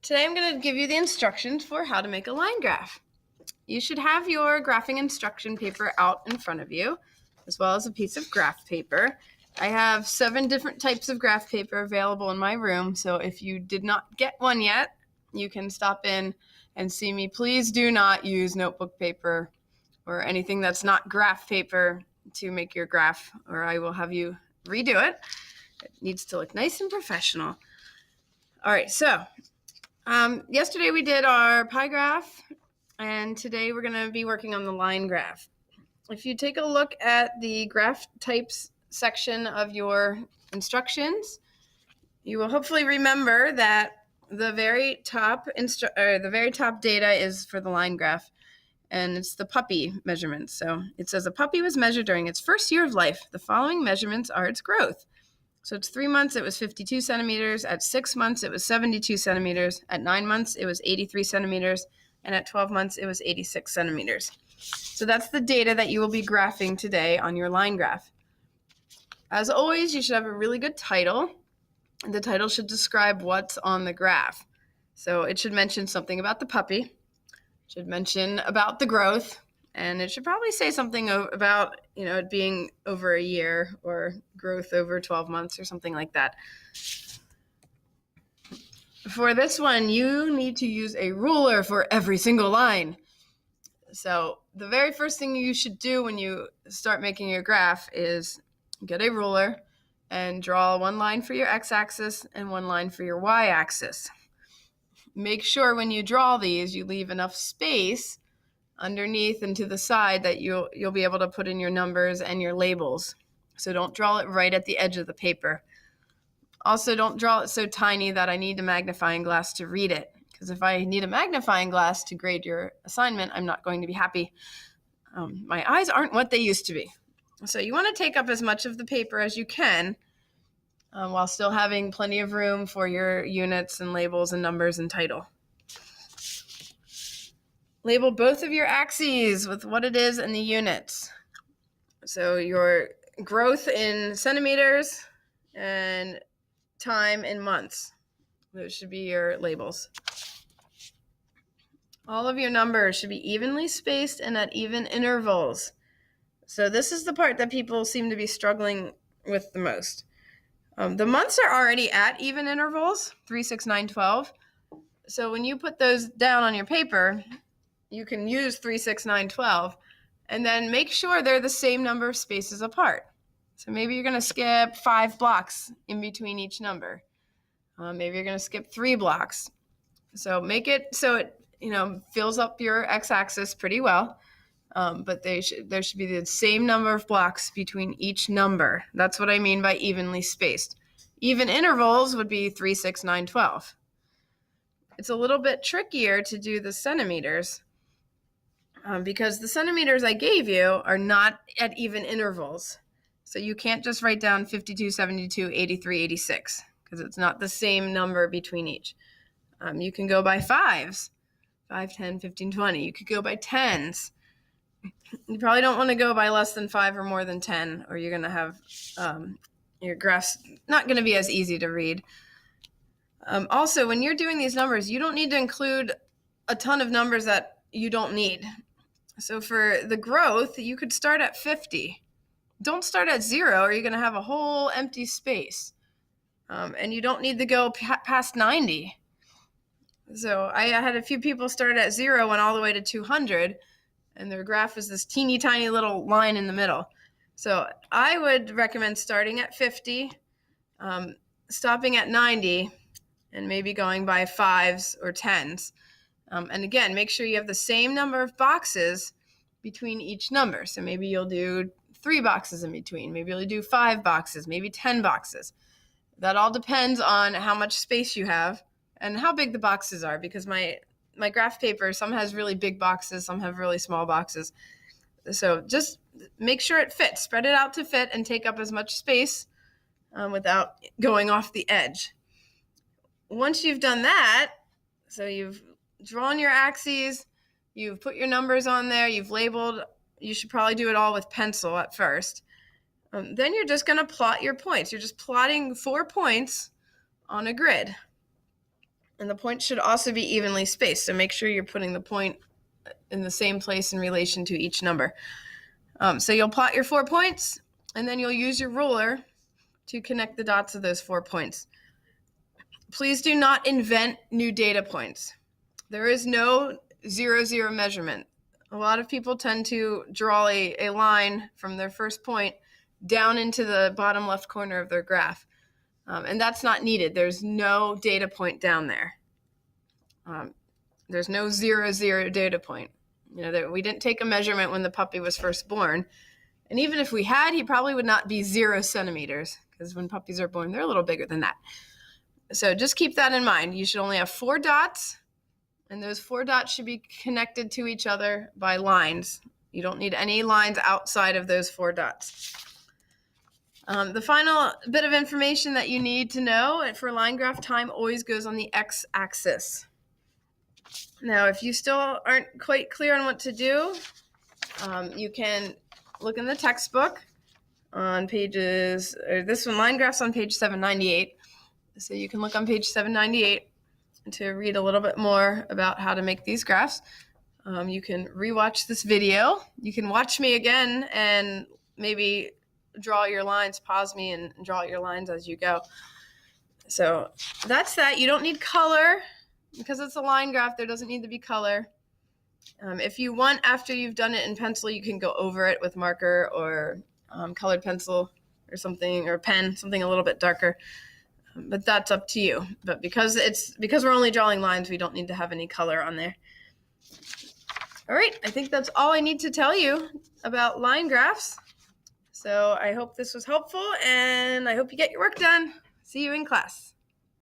Today I'm going to give you the instructions for how to make a line graph. You should have your graphing instruction paper out in front of you, as well as a piece of graph paper. I have 7 different types of graph paper available in my room, so if you did not get one yet, you can stop in and see me. Please do not use notebook paper or anything that's not graph paper to make your graph, or I will have you redo it. It needs to look nice and professional. All right, so yesterday we did our pie graph, and today we're going to be working on the line graph. If you take a look at the graph types section of your instructions, you will hopefully remember that the very top data is for the line graph, and it's the puppy measurements. So it says a puppy was measured during its first year of life. The following measurements are its growth. So it's 3 months, it was 52 centimeters. At 6 months, it was 72 centimeters. At 9 months, it was 83 centimeters. And at 12 months, it was 86 centimeters. So that's the data that you will be graphing today on your line graph. As always, you should have a really good title. The title should describe what's on the graph. So it should mention something about the puppy. It should mention about the growth. And it should probably say something about, it being over a year or growth over 12 months or something like that. For this one, you need to use a ruler for every single line. So the very first thing you should do when you start making your graph is get a ruler and draw one line for your x-axis and one line for your y-axis. Make sure when you draw these, you leave enough space underneath and to the side that you'll be able to put in your numbers and your labels. So don't draw it right at the edge of the paper. Also, don't draw it so tiny that I need a magnifying glass to read it, because if I need a magnifying glass to grade your assignment, I'm not going to be happy. My eyes aren't what they used to be. So you want to take up as much of the paper as you can while still having plenty of room for your units and labels and numbers and title. Label both of your axes with what it is in the units. So your growth in centimeters and time in months. Those should be your labels. All of your numbers should be evenly spaced and at even intervals. So this is the part that people seem to be struggling with the most. The months are already at even intervals, 3, 6, 9, 12. So when you put those down on your paper, you can use 3, 6, 9, 12, and then make sure they're the same number of spaces apart. So maybe you're going to skip 5 blocks in between each number. Maybe you're going to skip 3 blocks. So make it so it fills up your x-axis pretty well, but there should be the same number of blocks between each number. That's what I mean by evenly spaced. Even intervals would be 3, 6, 9, 12. It's a little bit trickier to do the centimeters, because the centimeters I gave you are not at even intervals. So you can't just write down 52, 72, 83, 86, because it's not the same number between each. You can go by 5s, 5, 10, 15, 20. You could go by 10s. You probably don't want to go by less than 5 or more than 10, or you're going to have your graphs not going to be as easy to read. Also, when you're doing these numbers, you don't need to include a ton of numbers that you don't need. So for the growth, you could start at 50. Don't start at 0, or you're going to have a whole empty space. And you don't need to go past 90. So I had a few people start at 0 and all the way to 200, and their graph is this teeny tiny little line in the middle. So I would recommend starting at 50, stopping at 90, and maybe going by 5s or 10s. And again, make sure you have the same number of boxes between each number. So maybe you'll do 3 boxes in between. Maybe you'll do 5 boxes, maybe 10 boxes. That all depends on how much space you have and how big the boxes are, because my graph paper, some has really big boxes, some have really small boxes. So just make sure it fits. Spread it out to fit and take up as much space without going off the edge. Once you've done that, so you've drawn your axes, you've put your numbers on there, you've labeled. You should probably do it all with pencil at first. Then you're just going to plot your points. You're just plotting 4 points on a grid. And the points should also be evenly spaced. So make sure you're putting the point in the same place in relation to each number. So you'll plot your 4 points, and then you'll use your ruler to connect the dots of those 4 points. Please do not invent new data points. There is no 0, 0 measurement. A lot of people tend to draw a line from their first point down into the bottom left corner of their graph. And that's not needed. There's no data point down there. There's no 0, 0 data point. We didn't take a measurement when the puppy was first born. And even if we had, he probably would not be 0 centimeters, because when puppies are born, they're a little bigger than that. So just keep that in mind. You should only have 4 dots, and those 4 dots should be connected to each other by lines. You don't need any lines outside of those 4 dots. The final bit of information that you need to know for line graph, time always goes on the x-axis. Now, if you still aren't quite clear on what to do, you can look in the textbook on pages, or this one, line graphs on page 798. So you can look on page 798 to read a little bit more about how to make these graphs. You can rewatch this video. You can watch me again and maybe draw your lines, pause me and draw your lines as you go. So that's that. You don't need color because it's a line graph. There doesn't need to be color. If you want, after you've done it in pencil, you can go over it with marker or colored pencil or something, or pen, something a little bit darker. But that's up to you. But because we're only drawing lines, we don't need to have any color on there. All right, I think that's all I need to tell you about line graphs. So I hope this was helpful, and I hope you get your work done. See you in class.